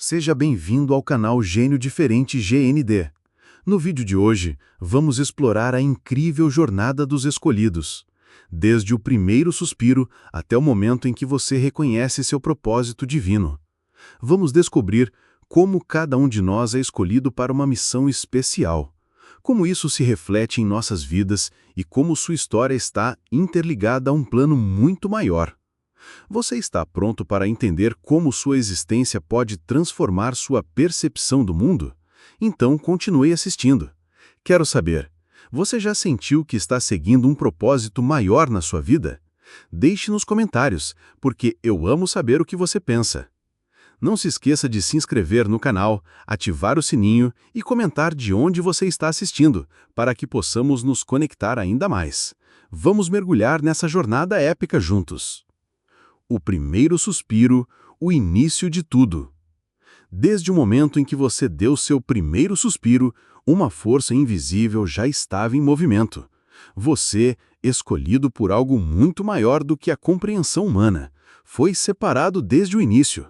Seja bem-vindo ao canal Gênio Diferente GND. No vídeo de hoje, vamos explorar a incrível jornada dos escolhidos, desde o primeiro suspiro até o momento em que você reconhece seu propósito divino. Vamos descobrir como cada um de nós é escolhido para uma missão especial, como isso se reflete em nossas vidas e como sua história está interligada a um plano muito maior. Você está pronto para entender como sua existência pode transformar sua percepção do mundo? Então continue assistindo. Quero saber, você já sentiu que está seguindo um propósito maior na sua vida? Deixe nos comentários, porque eu amo saber o que você pensa. Não se esqueça de se inscrever no canal, ativar o sininho e comentar de onde você está assistindo, para que possamos nos conectar ainda mais. Vamos mergulhar nessa jornada épica juntos. O primeiro suspiro, o início de tudo. Desde o momento em que você deu seu primeiro suspiro, uma força invisível já estava em movimento. Você, escolhido por algo muito maior do que a compreensão humana, foi separado desde o início.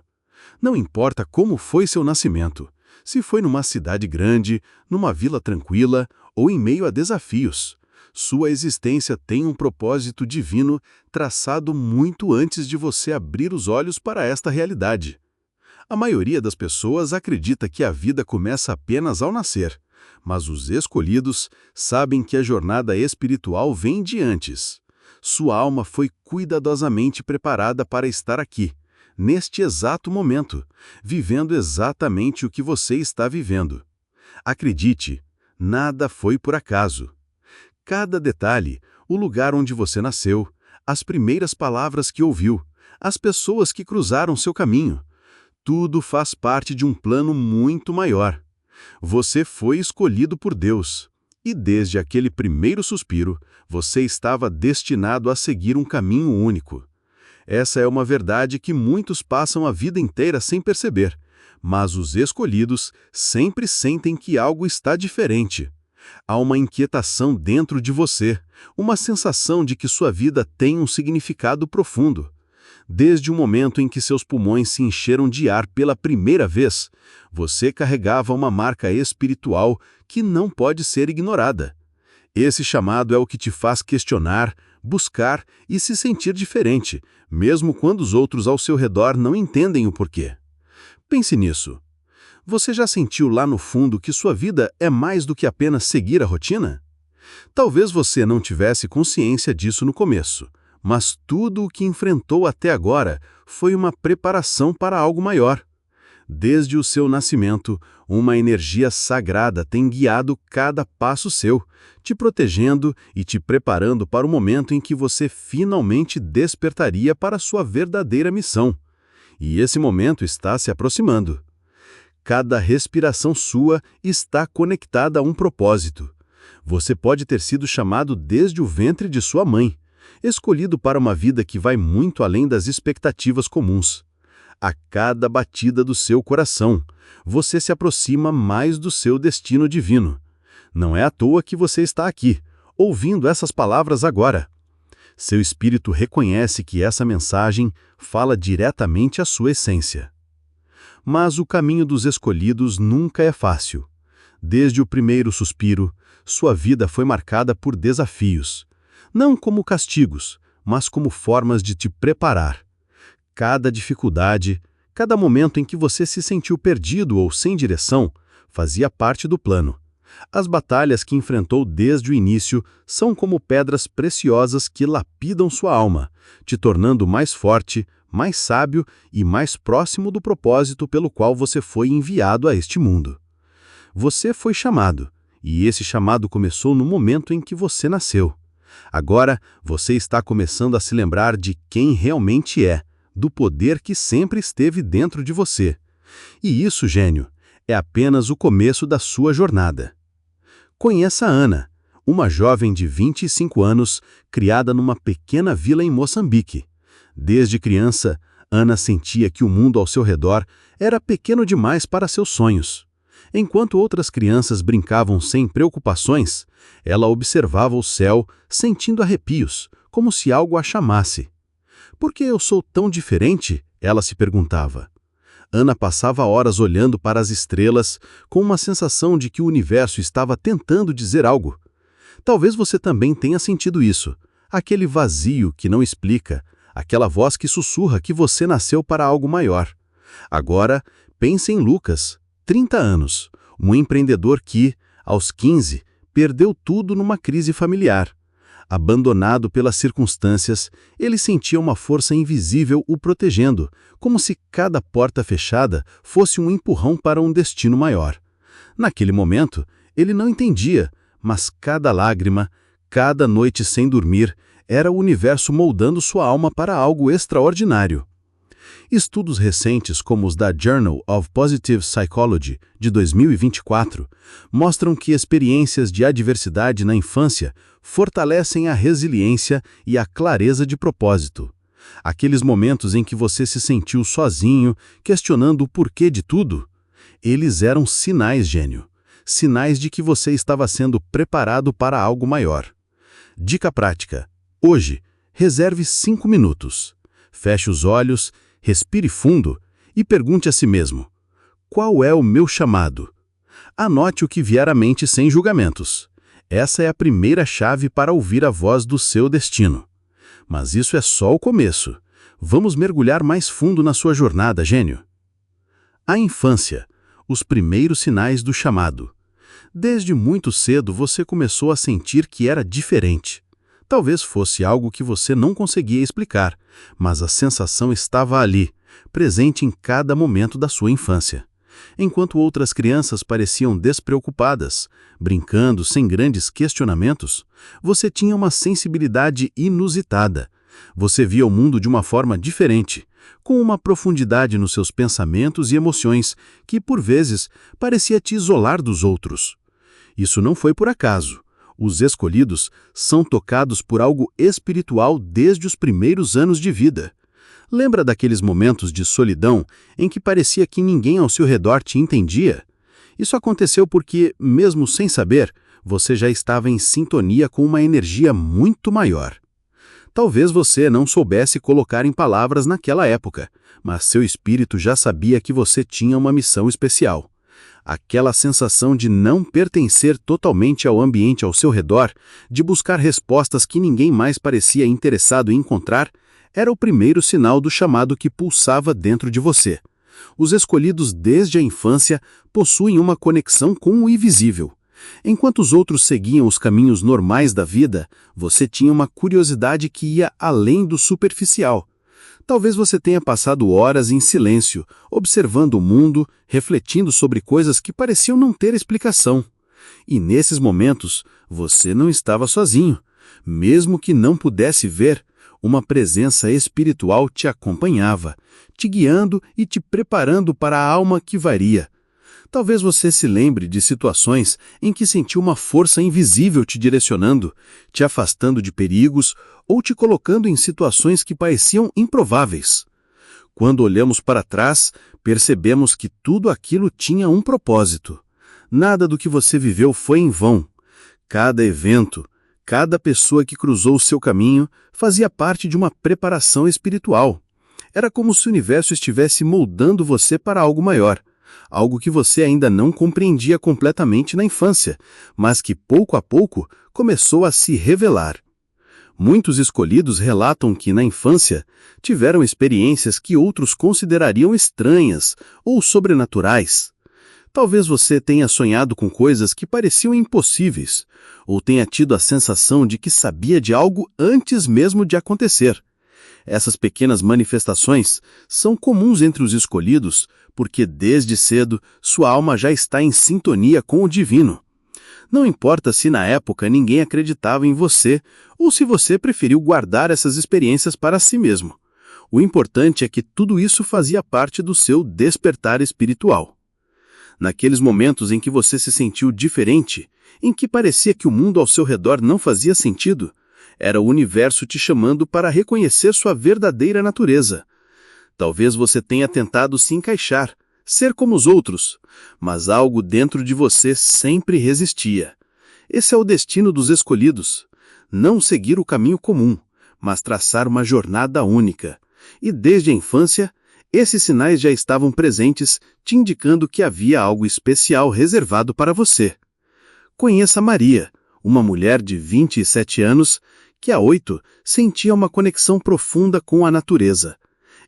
Não importa como foi seu nascimento, se foi numa cidade grande, numa vila tranquila ou em meio a desafios. Sua existência tem um propósito divino traçado muito antes de você abrir os olhos para esta realidade. A maioria das pessoas acredita que a vida começa apenas ao nascer, mas os escolhidos sabem que a jornada espiritual vem de antes. Sua alma foi cuidadosamente preparada para estar aqui, neste exato momento, vivendo exatamente o que você está vivendo. Acredite, nada foi por acaso. Cada detalhe, o lugar onde você nasceu, as primeiras palavras que ouviu, as pessoas que cruzaram seu caminho, tudo faz parte de um plano muito maior. Você foi escolhido por Deus, e desde aquele primeiro suspiro, você estava destinado a seguir um caminho único. Essa é uma verdade que muitos passam a vida inteira sem perceber, mas os escolhidos sempre sentem que algo está diferente. Há uma inquietação dentro de você, uma sensação de que sua vida tem um significado profundo. Desde o momento em que seus pulmões se encheram de ar pela primeira vez, você carregava uma marca espiritual que não pode ser ignorada. Esse chamado é o que te faz questionar, buscar e se sentir diferente, mesmo quando os outros ao seu redor não entendem o porquê. Pense nisso. Você já sentiu lá no fundo que sua vida é mais do que apenas seguir a rotina? Talvez você não tivesse consciência disso no começo, mas tudo o que enfrentou até agora foi uma preparação para algo maior. Desde o seu nascimento, uma energia sagrada tem guiado cada passo seu, te protegendo e te preparando para o momento em que você finalmente despertaria para sua verdadeira missão. E esse momento está se aproximando. Cada respiração sua está conectada a um propósito. Você pode ter sido chamado desde o ventre de sua mãe, escolhido para uma vida que vai muito além das expectativas comuns. A cada batida do seu coração, você se aproxima mais do seu destino divino. Não é à toa que você está aqui, ouvindo essas palavras agora. Seu espírito reconhece que essa mensagem fala diretamente à sua essência. Mas o caminho dos escolhidos nunca é fácil. Desde o primeiro suspiro, sua vida foi marcada por desafios. Não como castigos, mas como formas de te preparar. Cada dificuldade, cada momento em que você se sentiu perdido ou sem direção, fazia parte do plano. As batalhas que enfrentou desde o início são como pedras preciosas que lapidam sua alma, te tornando mais forte, mais sábio e mais próximo do propósito pelo qual você foi enviado a este mundo. Você foi chamado, e esse chamado começou no momento em que você nasceu. Agora, você está começando a se lembrar de quem realmente é, do poder que sempre esteve dentro de você. E isso, gênio, é apenas o começo da sua jornada. Conheça Ana, uma jovem de 25 anos, criada numa pequena vila em Moçambique. Desde criança, Ana sentia que o mundo ao seu redor era pequeno demais para seus sonhos. Enquanto outras crianças brincavam sem preocupações, ela observava o céu, sentindo arrepios, como se algo a chamasse. Por que eu sou tão diferente? Ela se perguntava. Ana passava horas olhando para as estrelas, com uma sensação de que o universo estava tentando dizer algo. Talvez você também tenha sentido isso. Aquele vazio que não explica, aquela voz que sussurra que você nasceu para algo maior. Agora, pense em Lucas, 30 anos, um empreendedor que, aos 15, perdeu tudo numa crise familiar. Abandonado pelas circunstâncias, ele sentia uma força invisível o protegendo, como se cada porta fechada fosse um empurrão para um destino maior. Naquele momento, ele não entendia, mas cada lágrima, cada noite sem dormir, era o universo moldando sua alma para algo extraordinário. Estudos recentes, como os da Journal of Positive Psychology, de 2024, mostram que experiências de adversidade na infância fortalecem a resiliência e a clareza de propósito. Aqueles momentos em que você se sentiu sozinho, questionando o porquê de tudo, eles eram sinais, gênio. Sinais de que você estava sendo preparado para algo maior. Dica prática. Hoje, reserve 5 minutos. Feche os olhos, respire fundo e pergunte a si mesmo: qual é o meu chamado? Anote o que vier à mente sem julgamentos. Essa é a primeira chave para ouvir a voz do seu destino. Mas isso é só o começo. Vamos mergulhar mais fundo na sua jornada, gênio. A infância. Os primeiros sinais do chamado. Desde muito cedo você começou a sentir que era diferente. Talvez fosse algo que você não conseguia explicar, mas a sensação estava ali, presente em cada momento da sua infância. Enquanto outras crianças pareciam despreocupadas, brincando sem grandes questionamentos, você tinha uma sensibilidade inusitada. Você via o mundo de uma forma diferente, com uma profundidade nos seus pensamentos e emoções que, por vezes, parecia te isolar dos outros. Isso não foi por acaso. Os escolhidos são tocados por algo espiritual desde os primeiros anos de vida. Lembra daqueles momentos de solidão em que parecia que ninguém ao seu redor te entendia? Isso aconteceu porque, mesmo sem saber, você já estava em sintonia com uma energia muito maior. Talvez você não soubesse colocar em palavras naquela época, mas seu espírito já sabia que você tinha uma missão especial. Aquela sensação de não pertencer totalmente ao ambiente ao seu redor, de buscar respostas que ninguém mais parecia interessado em encontrar, era o primeiro sinal do chamado que pulsava dentro de você. Os escolhidos desde a infância possuem uma conexão com o invisível. Enquanto os outros seguiam os caminhos normais da vida, você tinha uma curiosidade que ia além do superficial. Talvez você tenha passado horas em silêncio, observando o mundo, refletindo sobre coisas que pareciam não ter explicação. E nesses momentos, você não estava sozinho. Mesmo que não pudesse ver, uma presença espiritual te acompanhava, te guiando e te preparando para a alma que varia. Talvez você se lembre de situações em que sentiu uma força invisível te direcionando, te afastando de perigos ou te colocando em situações que pareciam improváveis. Quando olhamos para trás, percebemos que tudo aquilo tinha um propósito. Nada do que você viveu foi em vão. Cada evento, cada pessoa que cruzou o seu caminho fazia parte de uma preparação espiritual. Era como se o universo estivesse moldando você para algo maior. Algo que você ainda não compreendia completamente na infância, mas que pouco a pouco começou a se revelar. Muitos escolhidos relatam que, na infância, tiveram experiências que outros considerariam estranhas ou sobrenaturais. Talvez você tenha sonhado com coisas que pareciam impossíveis, ou tenha tido a sensação de que sabia de algo antes mesmo de acontecer. Essas pequenas manifestações são comuns entre os escolhidos, porque desde cedo sua alma já está em sintonia com o divino. Não importa se na época ninguém acreditava em você, ou se você preferiu guardar essas experiências para si mesmo. O importante é que tudo isso fazia parte do seu despertar espiritual. Naqueles momentos em que você se sentiu diferente, em que parecia que o mundo ao seu redor não fazia sentido, era o universo te chamando para reconhecer sua verdadeira natureza. Talvez você tenha tentado se encaixar, ser como os outros, mas algo dentro de você sempre resistia. Esse é o destino dos escolhidos. Não seguir o caminho comum, mas traçar uma jornada única. E desde a infância, Esses sinais já estavam presentes, te indicando que havia algo especial reservado para você. Conheça Maria, uma mulher de 27 anos que há 8 sentia uma conexão profunda com a natureza.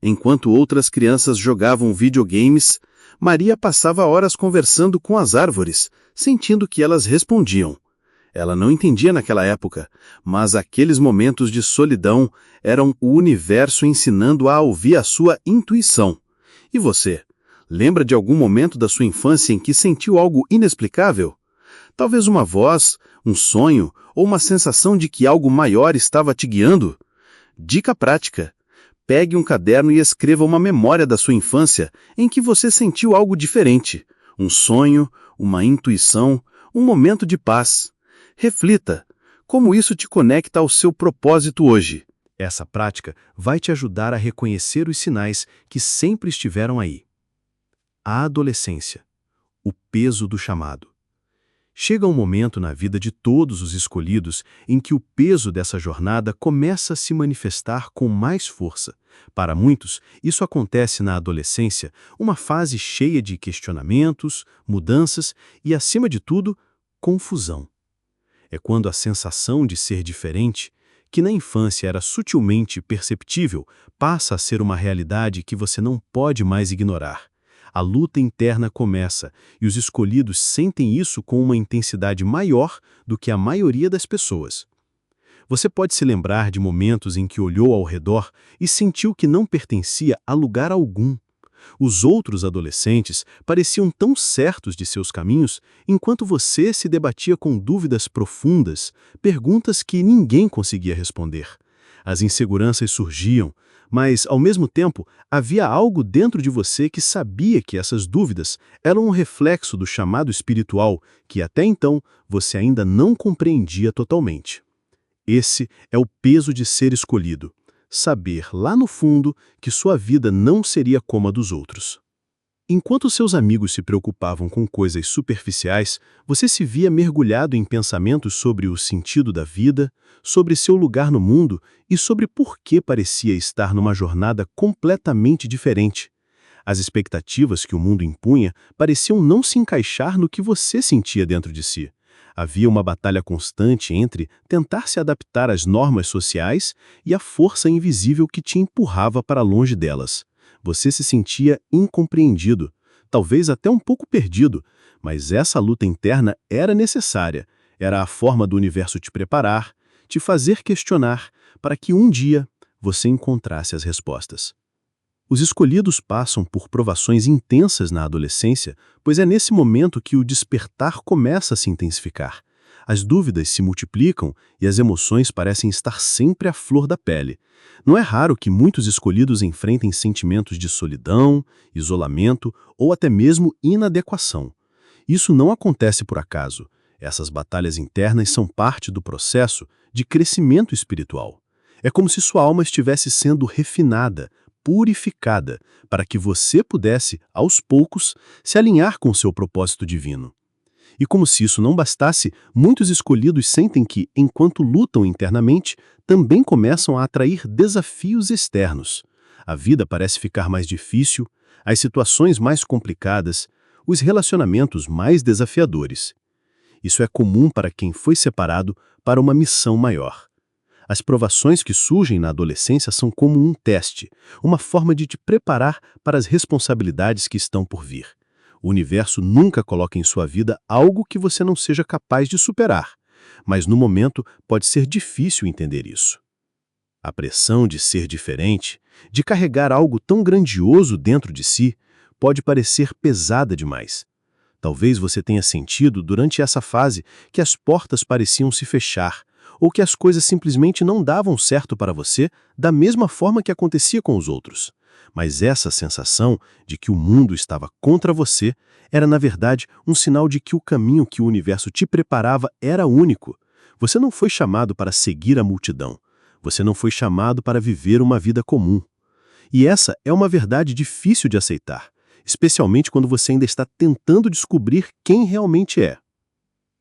Enquanto outras crianças jogavam videogames, Maria passava horas conversando com as árvores, sentindo que elas respondiam. Ela não entendia naquela época, mas aqueles momentos de solidão eram o universo ensinando a ouvir a sua intuição. E você? Lembra de algum momento da sua infância em que sentiu algo inexplicável? Talvez uma voz, um sonho ou uma sensação de que algo maior estava te guiando? Dica prática: pegue um caderno e escreva uma memória da sua infância em que você sentiu algo diferente. Um sonho, uma intuição, um momento de paz. Reflita, como isso te conecta ao seu propósito hoje? Essa prática vai te ajudar a reconhecer os sinais que sempre estiveram aí. A adolescência. O peso do chamado. Chega um momento na vida de todos os escolhidos em que o peso dessa jornada começa a se manifestar com mais força. Para muitos, isso acontece na adolescência, uma fase cheia de questionamentos, mudanças e, acima de tudo, confusão. É quando a sensação de ser diferente, que na infância era sutilmente perceptível, passa a ser uma realidade que você não pode mais ignorar. A luta interna começa, e os escolhidos sentem isso com uma intensidade maior do que a maioria das pessoas. Você pode se lembrar de momentos em que olhou ao redor e sentiu que não pertencia a lugar algum. Os outros adolescentes pareciam tão certos de seus caminhos, enquanto você se debatia com dúvidas profundas, perguntas que ninguém conseguia responder. As inseguranças surgiam, mas, ao mesmo tempo, havia algo dentro de você que sabia que essas dúvidas eram um reflexo do chamado espiritual que, até então, você ainda não compreendia totalmente. Esse é o peso de ser escolhido. Saber, lá no fundo, que sua vida não seria como a dos outros. Enquanto seus amigos se preocupavam com coisas superficiais, você se via mergulhado em pensamentos sobre o sentido da vida, sobre seu lugar no mundo e sobre por que parecia estar numa jornada completamente diferente. As expectativas que o mundo impunha pareciam não se encaixar no que você sentia dentro de si. Havia uma batalha constante entre tentar se adaptar às normas sociais e a força invisível que te empurrava para longe delas. Você se sentia incompreendido, talvez até um pouco perdido, mas essa luta interna era necessária. Era a forma do universo te preparar, te fazer questionar, para que um dia você encontrasse as respostas. Os escolhidos passam por provações intensas na adolescência, pois é nesse momento que o despertar começa a se intensificar. As dúvidas se multiplicam e as emoções parecem estar sempre à flor da pele. Não é raro que muitos escolhidos enfrentem sentimentos de solidão, isolamento ou até mesmo inadequação. Isso não acontece por acaso. Essas batalhas internas são parte do processo de crescimento espiritual. É como se sua alma estivesse sendo refinada, purificada, para que você pudesse, aos poucos, se alinhar com seu propósito divino. E como se isso não bastasse, muitos escolhidos sentem que, enquanto lutam internamente, também começam a atrair desafios externos. A vida parece ficar mais difícil, as situações mais complicadas, os relacionamentos mais desafiadores. Isso é comum para quem foi separado para uma missão maior. As provações que surgem na adolescência são como um teste, uma forma de te preparar para as responsabilidades que estão por vir. O universo nunca coloca em sua vida algo que você não seja capaz de superar, mas no momento pode ser difícil entender isso. A pressão de ser diferente, de carregar algo tão grandioso dentro de si, pode parecer pesada demais. Talvez você tenha sentido durante essa fase que as portas pareciam se fechar, ou que as coisas simplesmente não davam certo para você da mesma forma que acontecia com os outros. Mas essa sensação de que o mundo estava contra você era, na verdade, um sinal de que o caminho que o universo te preparava era único. Você não foi chamado para seguir a multidão. Você não foi chamado para viver uma vida comum. E essa é uma verdade difícil de aceitar, especialmente quando você ainda está tentando descobrir quem realmente é.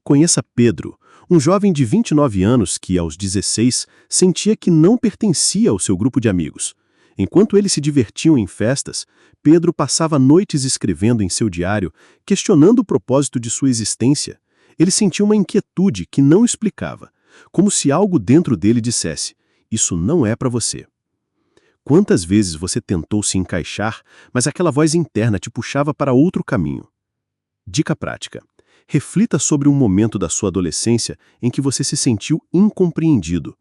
Conheça Pedro, um jovem de 29 anos que, aos 16, sentia que não pertencia ao seu grupo de amigos. Enquanto eles se divertiam em festas, Pedro passava noites escrevendo em seu diário, questionando o propósito de sua existência. Ele sentia uma inquietude que não explicava, como se algo dentro dele dissesse: isso não é para você. Quantas vezes você tentou se encaixar, mas aquela voz interna te puxava para outro caminho? Dica prática: reflita sobre um momento da sua adolescência em que você se sentiu incompreendido.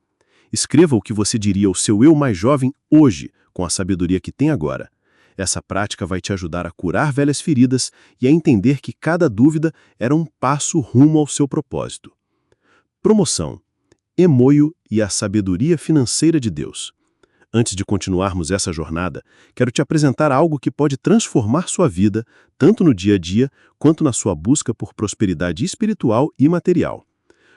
Escreva o que você diria ao seu eu mais jovem hoje, com a sabedoria que tem agora. Essa prática vai te ajudar a curar velhas feridas e a entender que cada dúvida era um passo rumo ao seu propósito. Promoção: Emoio e a sabedoria financeira de Deus. Antes de continuarmos essa jornada, quero te apresentar algo que pode transformar sua vida, tanto no dia a dia, quanto na sua busca por prosperidade espiritual e material.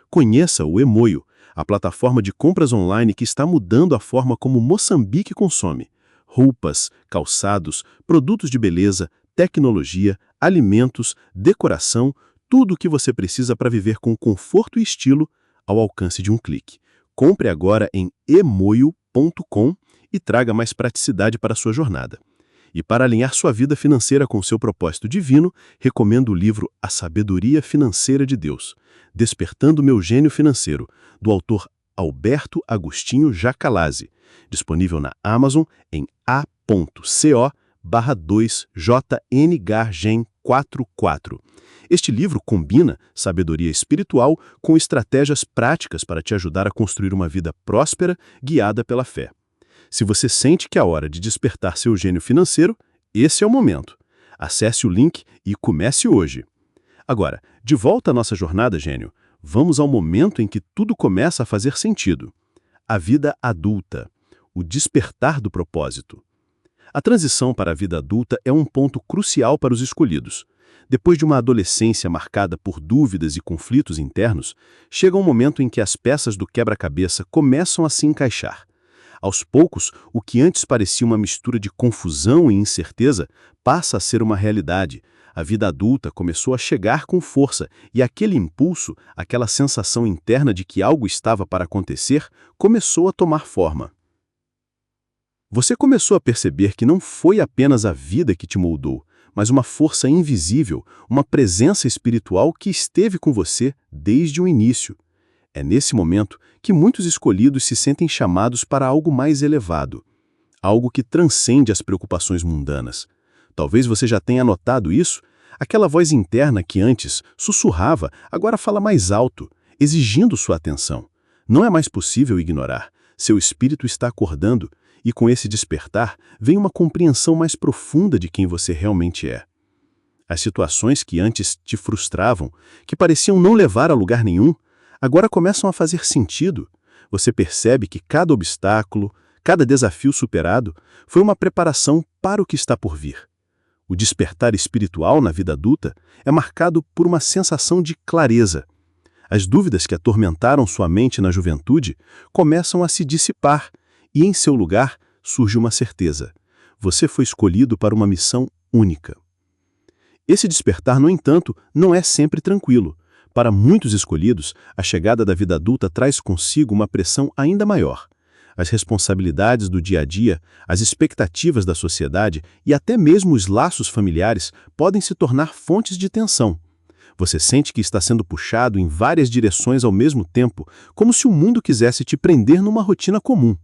Conheça o Emoio, a plataforma de compras online que está mudando a forma como Moçambique consome. Roupas, calçados, produtos de beleza, tecnologia, alimentos, decoração, tudo o que você precisa para viver com conforto e estilo ao alcance de um clique. Compre agora em emoio.com e traga mais praticidade para a sua jornada. E para alinhar sua vida financeira com seu propósito divino, recomendo o livro A Sabedoria Financeira de Deus, Despertando Meu Gênio Financeiro, do autor Alberto Agostinho Jacalazzi, disponível na Amazon em a.co/2jngargen44. Este livro combina sabedoria espiritual com estratégias práticas para te ajudar a construir uma vida próspera, guiada pela fé. Se você sente que é a hora de despertar seu gênio financeiro, esse é o momento. Acesse o link e comece hoje. Agora, de volta à nossa jornada, gênio, vamos ao momento em que tudo começa a fazer sentido. A vida adulta, o despertar do propósito. A transição para a vida adulta é um ponto crucial para os escolhidos. Depois de uma adolescência marcada por dúvidas e conflitos internos, chega um momento em que as peças do quebra-cabeça começam a se encaixar. Aos poucos, o que antes parecia uma mistura de confusão e incerteza passa a ser uma realidade. A vida adulta começou a chegar com força e aquele impulso, aquela sensação interna de que algo estava para acontecer, começou a tomar forma. Você começou a perceber que não foi apenas a vida que te moldou, mas uma força invisível, uma presença espiritual que esteve com você desde o início. É nesse momento que muitos escolhidos se sentem chamados para algo mais elevado, algo que transcende as preocupações mundanas. Talvez você já tenha notado isso. Aquela voz interna que antes sussurrava, agora fala mais alto, exigindo sua atenção. Não é mais possível ignorar. Seu espírito está acordando e com esse despertar vem uma compreensão mais profunda de quem você realmente é. As situações que antes te frustravam, que pareciam não levar a lugar nenhum, agora começam a fazer sentido. Você percebe que cada obstáculo, cada desafio superado, foi uma preparação para o que está por vir. O despertar espiritual na vida adulta é marcado por uma sensação de clareza. As dúvidas que atormentaram sua mente na juventude começam a se dissipar e, em seu lugar, surge uma certeza: você foi escolhido para uma missão única. Esse despertar, no entanto, não é sempre tranquilo. Para muitos escolhidos, a chegada da vida adulta traz consigo uma pressão ainda maior. As responsabilidades do dia a dia, as expectativas da sociedade e até mesmo os laços familiares podem se tornar fontes de tensão. Você sente que está sendo puxado em várias direções ao mesmo tempo, como se o mundo quisesse te prender numa rotina comum.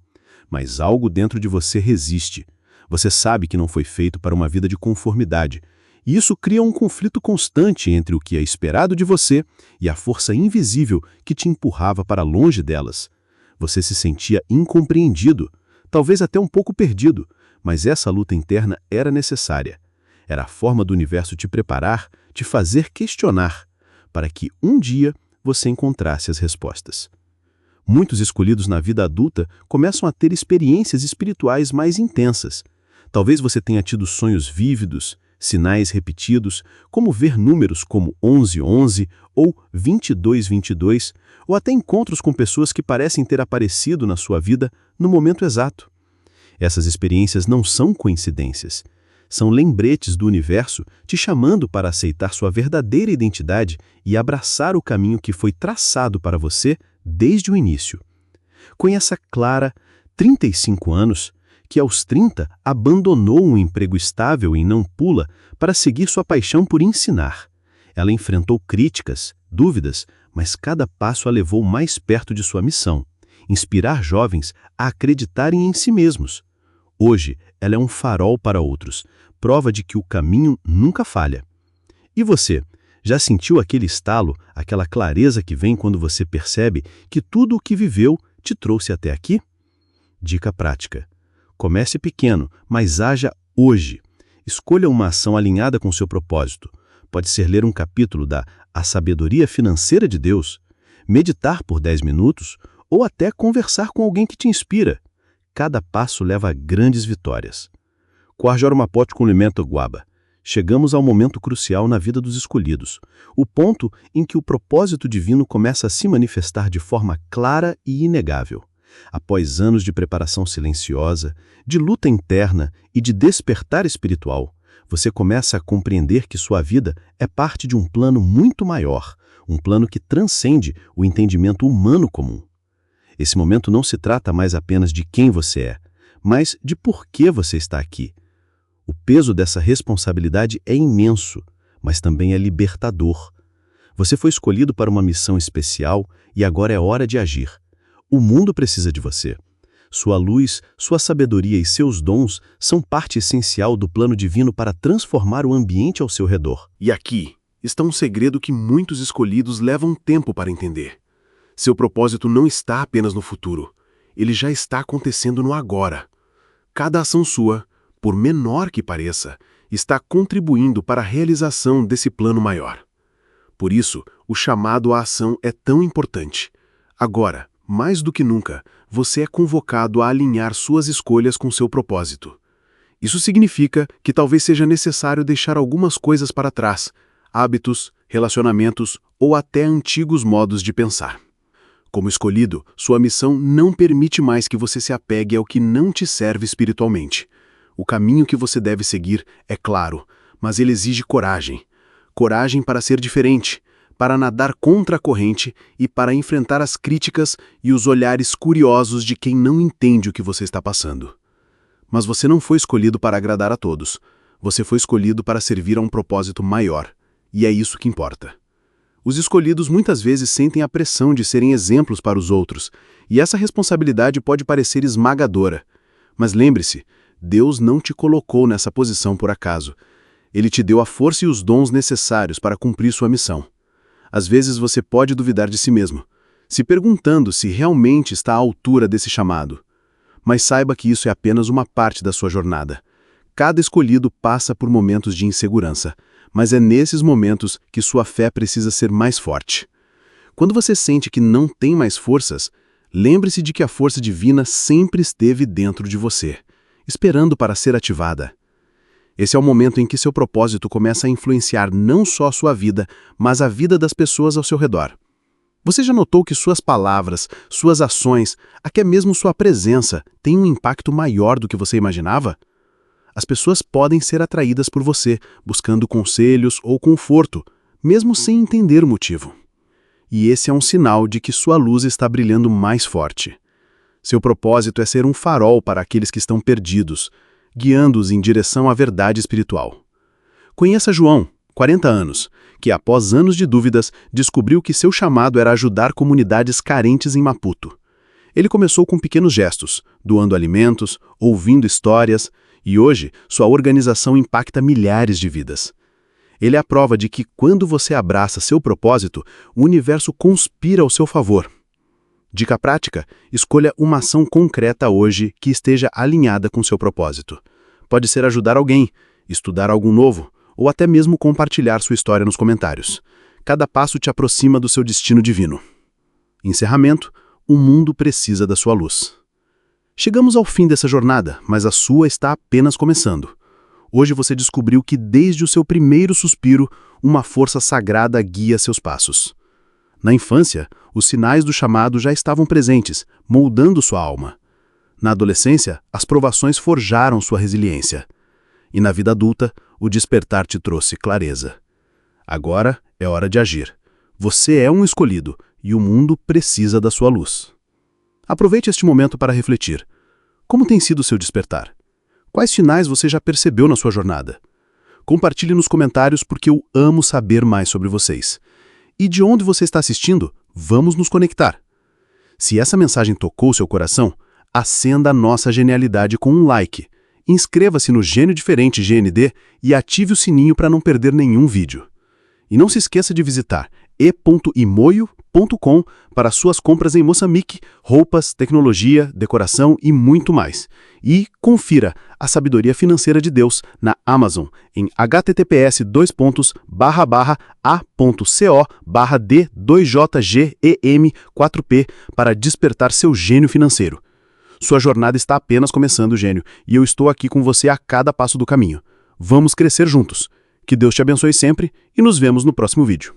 Mas algo dentro de você resiste. Você sabe que não foi feito para uma vida de conformidade. E isso cria um conflito constante entre o que é esperado de você e a força invisível que te empurrava para longe delas. Você se sentia incompreendido, talvez até um pouco perdido, mas essa luta interna era necessária. Era a forma do universo te preparar, te fazer questionar, para que um dia você encontrasse as respostas. Muitos escolhidos na vida adulta começam a ter experiências espirituais mais intensas. Talvez você tenha tido sonhos vívidos, sinais repetidos, como ver números como 1111 ou 2222, ou até encontros com pessoas que parecem ter aparecido na sua vida no momento exato. Essas experiências não são coincidências. São lembretes do universo te chamando para aceitar sua verdadeira identidade e abraçar o caminho que foi traçado para você desde o início. Conheça Clara, 35 anos, que aos 30 abandonou um emprego estável em Nampula para seguir sua paixão por ensinar. Ela enfrentou críticas, dúvidas, mas cada passo a levou mais perto de sua missão: inspirar jovens a acreditarem em si mesmos. Hoje, ela é um farol para outros, prova de que o caminho nunca falha. E você, já sentiu aquele estalo, aquela clareza que vem quando você percebe que tudo o que viveu te trouxe até aqui? Dica prática: comece pequeno, mas haja hoje. Escolha uma ação alinhada com seu propósito. Pode ser ler um capítulo da A Sabedoria Financeira de Deus, meditar por 10 minutos ou até conversar com alguém que te inspira. Cada passo leva a grandes vitórias. Quarjor Mapote com Limento Guaba. Chegamos ao momento crucial na vida dos escolhidos, o ponto em que o propósito divino começa a se manifestar de forma clara e inegável. Após anos de preparação silenciosa, de luta interna e de despertar espiritual, você começa a compreender que sua vida é parte de um plano muito maior, um plano que transcende o entendimento humano comum. Esse momento não se trata mais apenas de quem você é, mas de por que você está aqui. O peso dessa responsabilidade é imenso, mas também é libertador. Você foi escolhido para uma missão especial e agora é hora de agir. O mundo precisa de você. Sua luz, sua sabedoria e seus dons são parte essencial do plano divino para transformar o ambiente ao seu redor. E aqui está um segredo que muitos escolhidos levam tempo para entender. Seu propósito não está apenas no futuro. Ele já está acontecendo no agora. Cada ação sua, por menor que pareça, está contribuindo para a realização desse plano maior. Por isso, o chamado à ação é tão importante. Agora, mais do que nunca, você é convocado a alinhar suas escolhas com seu propósito. Isso significa que talvez seja necessário deixar algumas coisas para trás, hábitos, relacionamentos ou até antigos modos de pensar. Como escolhido, sua missão não permite mais que você se apegue ao que não te serve espiritualmente. O caminho que você deve seguir é claro, mas ele exige coragem. Coragem para ser diferente, para nadar contra a corrente e para enfrentar as críticas e os olhares curiosos de quem não entende o que você está passando. Mas você não foi escolhido para agradar a todos. Você foi escolhido para servir a um propósito maior, e é isso que importa. Os escolhidos muitas vezes sentem a pressão de serem exemplos para os outros, e essa responsabilidade pode parecer esmagadora. Mas lembre-se, Deus não te colocou nessa posição por acaso. Ele te deu a força e os dons necessários para cumprir sua missão. Às vezes você pode duvidar de si mesmo, se perguntando se realmente está à altura desse chamado. Mas saiba que isso é apenas uma parte da sua jornada. Cada escolhido passa por momentos de insegurança, mas é nesses momentos que sua fé precisa ser mais forte. Quando você sente que não tem mais forças, lembre-se de que a força divina sempre esteve dentro de você, esperando para ser ativada. Esse é o momento em que seu propósito começa a influenciar não só sua vida, mas a vida das pessoas ao seu redor. Você já notou que suas palavras, suas ações, até mesmo sua presença, têm um impacto maior do que você imaginava? As pessoas podem ser atraídas por você, buscando conselhos ou conforto, mesmo sem entender o motivo. E esse é um sinal de que sua luz está brilhando mais forte. Seu propósito é ser um farol para aqueles que estão perdidos, guiando-os em direção à verdade espiritual. Conheça João, 40 anos, que após anos de dúvidas descobriu que seu chamado era ajudar comunidades carentes em Maputo. Ele começou com pequenos gestos, doando alimentos, ouvindo histórias, e hoje sua organização impacta milhares de vidas. Ele é a prova de que quando você abraça seu propósito, o universo conspira ao seu favor. Dica prática: escolha uma ação concreta hoje que esteja alinhada com seu propósito. Pode ser ajudar alguém, estudar algo novo, ou até mesmo compartilhar sua história nos comentários. Cada passo te aproxima do seu destino divino. Encerramento: o mundo precisa da sua luz. Chegamos ao fim dessa jornada, mas a sua está apenas começando. Hoje você descobriu que desde o seu primeiro suspiro, uma força sagrada guia seus passos. Na infância, os sinais do chamado já estavam presentes, moldando sua alma. Na adolescência, as provações forjaram sua resiliência. E na vida adulta, o despertar te trouxe clareza. Agora é hora de agir. Você é um escolhido e o mundo precisa da sua luz. Aproveite este momento para refletir. Como tem sido o seu despertar? Quais sinais você já percebeu na sua jornada? Compartilhe nos comentários porque eu amo saber mais sobre vocês. E de onde você está assistindo? Vamos nos conectar. Se essa mensagem tocou seu coração, acenda a nossa genialidade com um like. Inscreva-se no Gênio Diferente GND e ative o sininho para não perder nenhum vídeo. E não se esqueça de visitar e.imoio.com para suas compras em Moçambique, roupas, tecnologia, decoração e muito mais. E confira a sabedoria financeira de Deus na Amazon em https://a.co/d2jgem4p para despertar seu gênio financeiro. Sua jornada está apenas começando, gênio, e eu estou aqui com você a cada passo do caminho. Vamos crescer juntos. Que Deus te abençoe sempre e nos vemos no próximo vídeo.